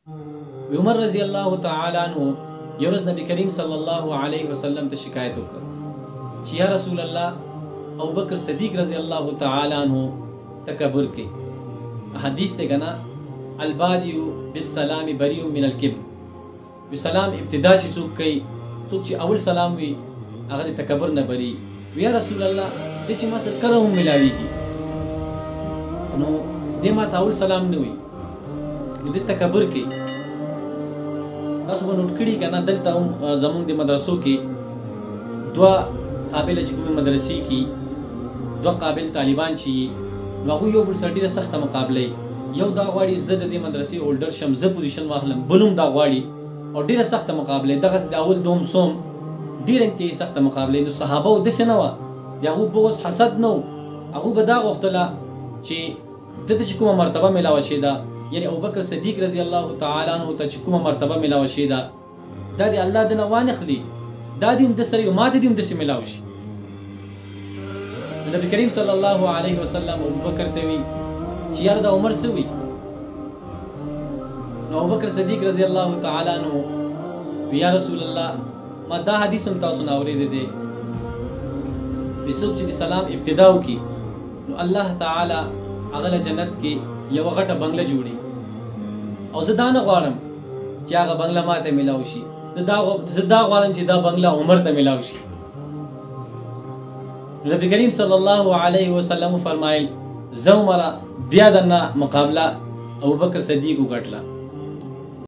عمر رضی الله تعالی عنہ یو ورځ نبی کریم صلی الله علیه وسلم ته شکایت وکړ چې یا رسول الله ابوبکر صدیق رضی الله تعالی عنہ تکبر کې حدیث ته کنا البادی بالسلام بریء من الكبر بسلام ابتدا چې څوک کوي څوک چې اول سلام وي هغه تکبر نه بری یا رسول الله دې چې ما سره کله هم ملاويږي نو دې ما ته اول سلام نه وي نو دې تکبر کوي تاسو به نوٹ کړي کنه دلته هم زمونږ د مدرسو کې دوه قابل چې کومې مدرسې کې دوه قابل طالبان چې نو هغوی یو بل سره ډېره سخته مقابله یو دا غواړي زه د دې مدرسې هولډر شم زه پوزیشن واخلم بل هم دا غواړي او ډېره سخته مقابله دغسې د اول دوم سوم ډېره انتهایي سخته مقابله نو صحابه داسې نه وه د هغو بغض حسد نه و هغو به دا غوښتله چې ده ته چې کومه مرتبه میلاوه شوې ده یعنی ابوبکر صدیق رضی الله تعالی عنہ ته چې کومه مرتبه میلاوه شوې ده دا د الله د نه وانخلي دا دې هم ده سره یو ما ته دې هم داسې میلاو شي نبی کریم صلی الله علیه وسلم ابوبکر ته وي چې یار دا عمر څه وي نو ابوبکر صدیق رضی الله تعالی عنہ یا رسول الله ما دا حدیث هم تاسو نه اورېدی دی څوک چې د سلام ابتدا وکړي نو الله تعالی هغه له جنت کې یوه غټه بنګله جوړي او زه دا نه غواړم چې هغه بنګله ما ته میلاو شي زه دا غواړم چې دا بنګله عمر ته میلاو شي نبی کریم صلی الله علیه وسلم فرمایل زه عمره بیا درنه مقابله ابوبکر صدیق وګټله